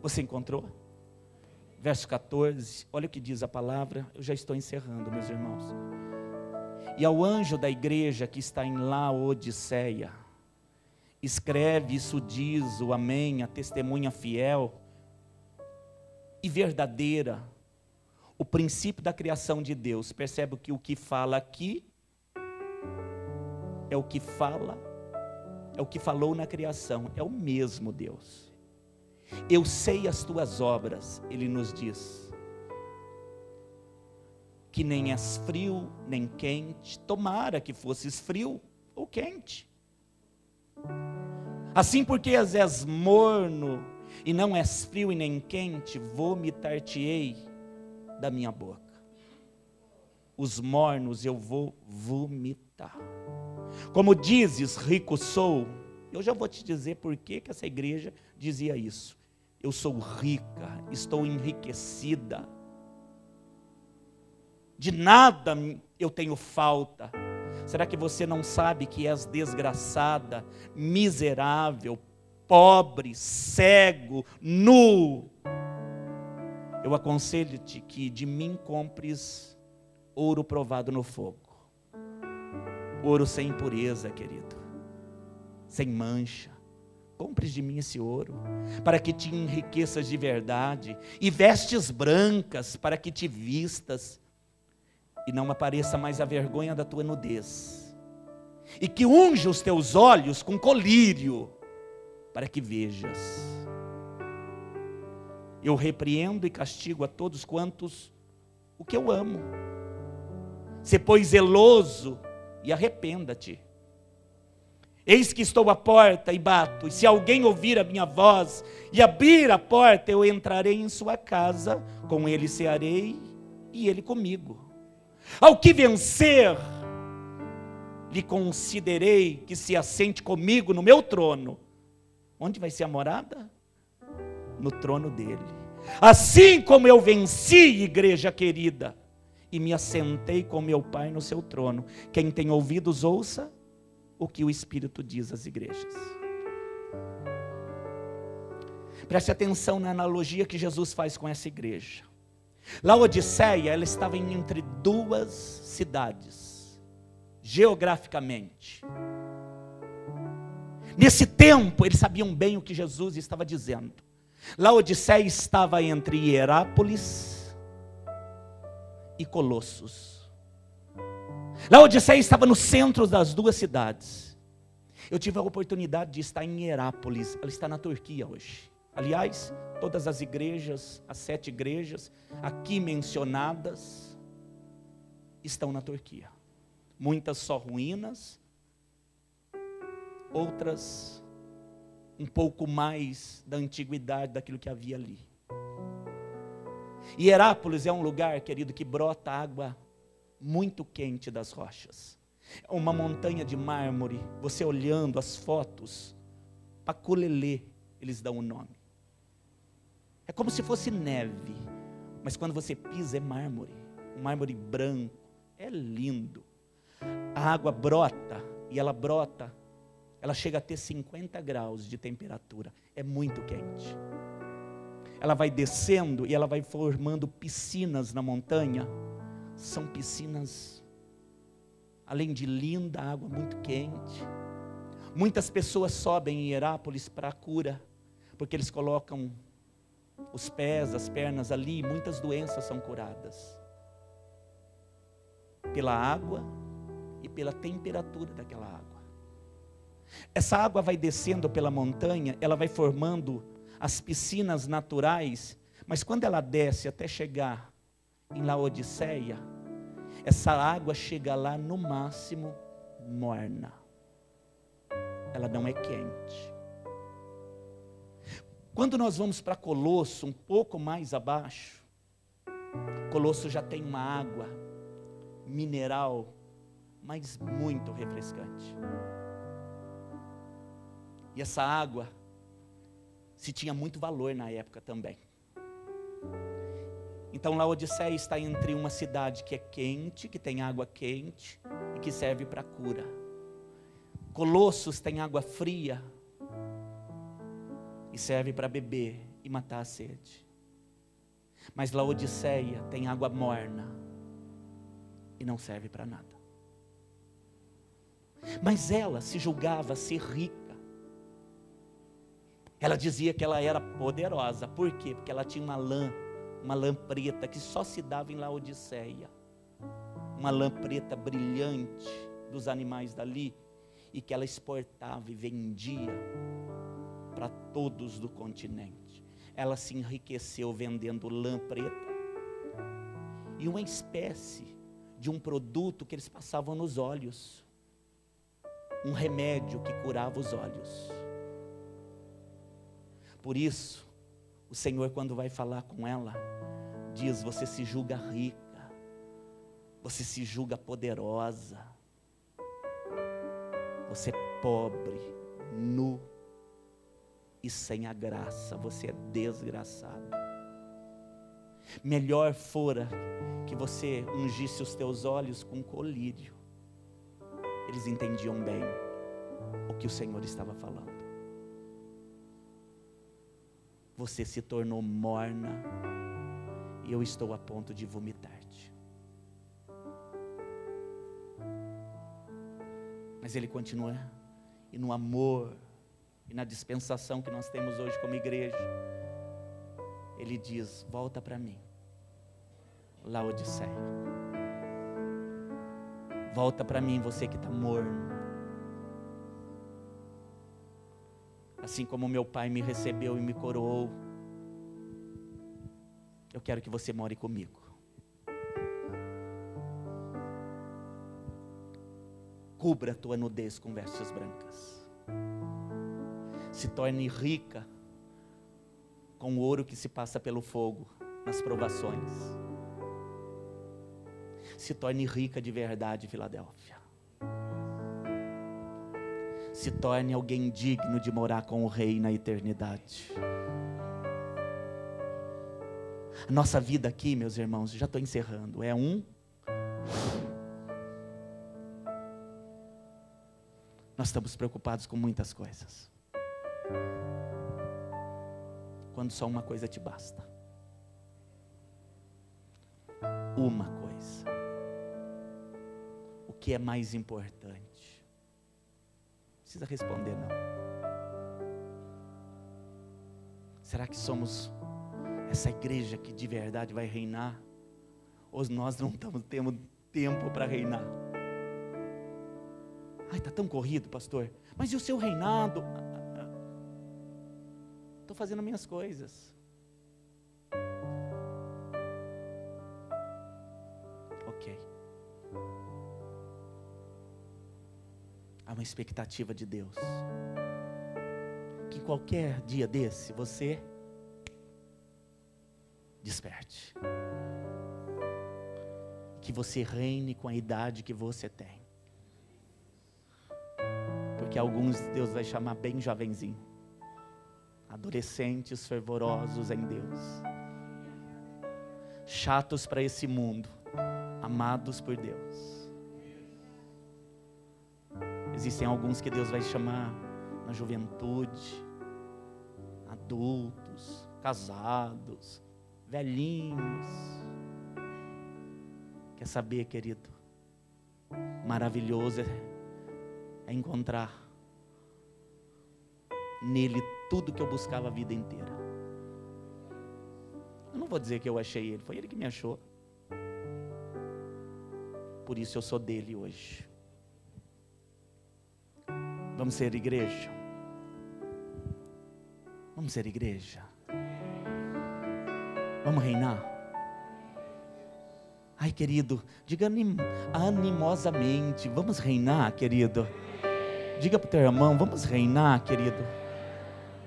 Você encontrou? Verso 14, olha o que diz a palavra. Eu já estou encerrando, meus irmãos. E ao anjo da igreja que está em Laodiceia, escreve: isso diz o Amém, a testemunha fiel e verdadeira, o princípio da criação de Deus. Percebe que o que fala aqui é o que fala, é o que falou na criação, é o mesmo Deus. Eu sei as tuas obras, Ele nos diz, que nem és frio nem quente. Tomara que fosses frio ou quente. Assim, porque és morno e não és frio e nem quente, vomitar-te-ei da minha boca. Os mornos eu vou vomitar. Como dizes, rico sou. Eu já vou te dizer por que essa igreja dizia isso. Eu sou rica, estou enriquecida. De nada eu tenho falta. Será que você não sabe que és desgraçada, miserável, pobre, cego, nu? Eu aconselho-te que de mim compres ouro provado no fogo. Ouro sem impureza, querido. Sem mancha. Compres de mim esse ouro, para que te enriqueças de verdade. E vestes brancas, para que te vistas. E não apareça mais a vergonha da tua nudez. E que unja os teus olhos com colírio, para que vejas. Eu repreendo e castigo a todos quantos o que eu amo. Sê, pois, zeloso e arrependa-te. Eis que estou à porta e bato, e se alguém ouvir a minha voz e abrir a porta, eu entrarei em sua casa, com ele cearei e ele comigo. Ao que vencer, lhe considerei que se assente comigo no meu trono. Onde vai ser a morada? No trono dele. Assim como eu venci, igreja querida, e me assentei com meu Pai no seu trono. Quem tem ouvidos, ouça o que o Espírito diz às igrejas. Preste atenção na analogia que Jesus faz com essa igreja. Laodiceia, ela estava entre duas cidades, geograficamente. Nesse tempo, eles sabiam bem o que Jesus estava dizendo. Laodiceia estava entre Hierápolis e Colossos. Laodiceia estava no centro das duas cidades. Eu tive a oportunidade de estar em Hierápolis, ela está na Turquia hoje. Aliás, todas as igrejas, as 7 igrejas aqui mencionadas, estão na Turquia. Muitas só ruínas, outras um pouco mais da antiguidade daquilo que havia ali. E Hierápolis é um lugar, querido, que brota água muito quente das rochas. É uma montanha de mármore. Você olhando as fotos, Paculelê, eles dão o nome. É como se fosse neve, mas quando você pisa é mármore, um mármore branco, é lindo. A água brota, e ela brota, ela chega a ter 50 graus de temperatura, é muito quente. Ela vai descendo e ela vai formando piscinas na montanha. São piscinas, além de linda, água muito quente. Muitas pessoas sobem em Hierápolis para a cura, porque eles colocam os pés, as pernas ali, e muitas doenças são curadas pela água e pela temperatura daquela água. Essa água vai descendo pela montanha, ela vai formando as piscinas naturais, mas quando ela desce até chegar em Laodiceia, essa água chega lá no máximo morna. Ela não é quente. Quando nós vamos para Colosso, um pouco mais abaixo, Colosso já tem uma água mineral, mas muito refrescante. E essa água se tinha muito valor na época também. Então Laodiceia está entre uma cidade que é quente, que tem água quente e que serve para cura. Colossos tem água fria e serve para beber e matar a sede. Mas Laodiceia tem água morna e não serve para nada. Mas ela se julgava ser rica. Ela dizia que ela era poderosa. Por quê? Porque ela tinha uma lã preta que só se dava em Laodiceia. Uma lã preta brilhante dos animais dali, e que ela exportava e vendia para todos do continente. Ela se enriqueceu vendendo lã preta e uma espécie de um produto que eles passavam nos olhos, um remédio que curava os olhos. Por isso, o Senhor, quando vai falar com ela, diz: você se julga rica, você se julga poderosa, você é pobre, nu e sem a graça, você é desgraçado. Melhor fora que você ungisse os teus olhos com colírio. Eles entendiam bem o que o Senhor estava falando. Você se tornou morna e eu estou a ponto de vomitar-te. Mas ele continua, e no amor e na dispensação que nós temos hoje como igreja, ele diz: volta para mim, Laodiceia. Volta para mim, você que está morno. Assim como meu pai me recebeu e me coroou, eu quero que você more comigo. Cubra a tua nudez com vestes brancas. Se torne rica com o ouro que se passa pelo fogo nas provações. Se torne rica de verdade, Filadélfia. Se torne alguém digno de morar com o Rei na eternidade. A nossa vida aqui, meus irmãos, já estou encerrando, nós estamos preocupados com muitas coisas. Quando só uma coisa te basta. Uma coisa. O que é mais importante? Não precisa responder, não. Será que somos essa igreja que de verdade vai reinar? Ou nós não estamos tendo tempo para reinar? Ai, está tão corrido, pastor. Mas e o seu reinado? Estou fazendo minhas coisas. Ok. Há uma expectativa de Deus. Que qualquer dia desse, você desperte. Que você reine com a idade que você tem. Porque alguns Deus vai chamar bem jovenzinho. Adolescentes fervorosos em Deus. Chatos para esse mundo. Amados por Deus. Existem alguns que Deus vai chamar na juventude. Adultos, casados, velhinhos. Quer saber, querido? Maravilhoso é encontrar nele tudo que eu buscava a vida inteira. Eu não vou dizer que eu achei ele, foi ele que me achou. Por isso eu sou dele hoje. Vamos ser igreja? Vamos ser igreja? Vamos reinar? Ai, querido, diga animosamente, vamos reinar, querido. Diga para o teu irmão, vamos reinar, querido.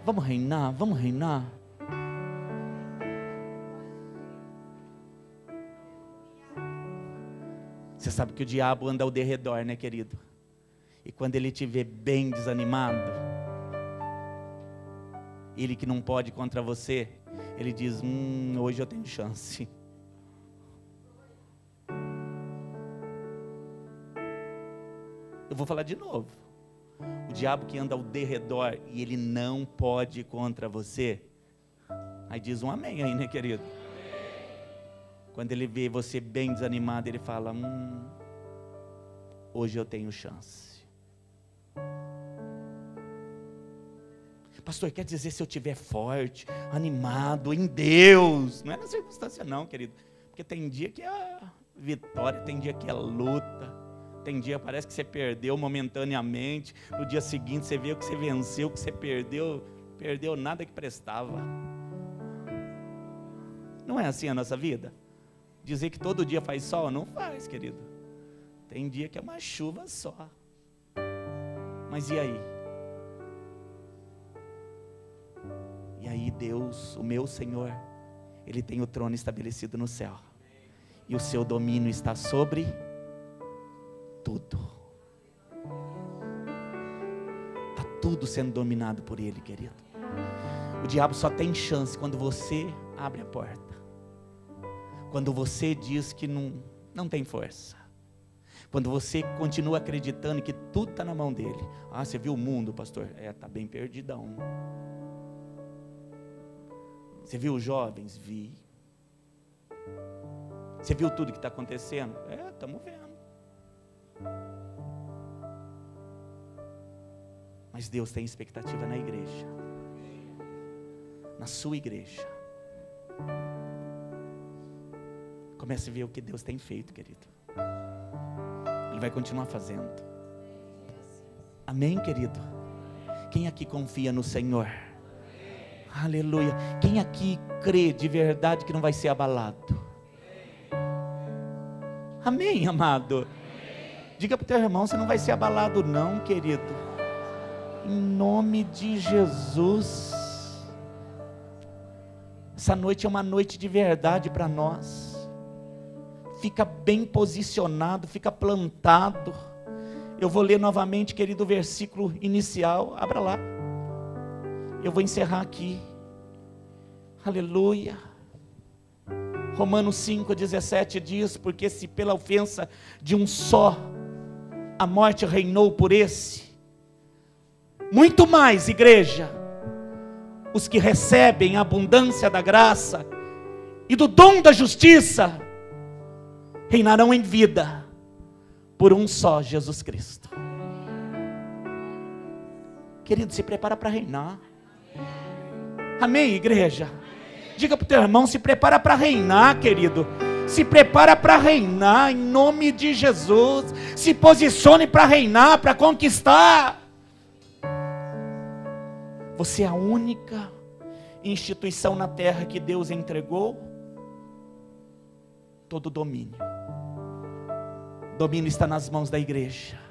Vamos reinar, vamos reinar. Você sabe que o diabo anda ao derredor, né, querido? E quando ele te vê bem desanimado, ele que não pode contra você, ele diz, hoje eu tenho chance. Eu vou falar de novo. O diabo que anda ao derredor e ele não pode contra você. Aí diz um amém aí, né, querido? Quando ele vê você bem desanimado, ele fala, hoje eu tenho chance. Pastor, quer dizer se eu estiver forte, animado em Deus? Não é na circunstância não, querido. Porque tem dia que é vitória, tem dia que é luta. Tem dia parece que você perdeu momentaneamente. No dia seguinte você vê o que você venceu, o que você perdeu nada que prestava. Não é assim a nossa vida? Dizer que todo dia faz sol, não faz, querido. Tem dia que é uma chuva só. Mas e aí? E aí Deus, o meu Senhor, Ele tem o trono estabelecido no céu. E o seu domínio está sobre tudo. Está tudo sendo dominado por Ele, querido. O diabo só tem chance quando você abre a porta. Quando você diz que não tem força. Quando você continua acreditando que tudo está na mão dele. Ah, você viu o mundo, pastor? Está bem perdidão. Você viu os jovens? Vi. Você viu tudo que está acontecendo? Estamos vendo. Mas Deus tem expectativa na igreja. Na sua igreja. Comece a ver o que Deus tem feito, querido. Ele vai continuar fazendo. Amém, querido? Quem aqui confia no Senhor? Aleluia. Quem aqui crê de verdade que não vai ser abalado? Amém, amado? Diga para o teu irmão, você não vai ser abalado não, querido. Em nome de Jesus. Essa noite é uma noite de verdade para nós. Fica bem posicionado, fica plantado. Eu vou ler novamente, querido, o versículo inicial. Abra lá. Eu vou encerrar aqui. Aleluia. Romanos 5,17 diz: porque se pela ofensa de um só a morte reinou por esse, muito mais, igreja, os que recebem a abundância da graça e do dom da justiça reinarão em vida por um só, Jesus Cristo. Querido, se prepara para reinar. Amém, igreja? Diga para o teu irmão, se prepara para reinar, querido. Se prepara para reinar em nome de Jesus. Se posicione para reinar, para conquistar. Você é a única instituição na terra que Deus entregou todo o domínio. O domínio está nas mãos da igreja.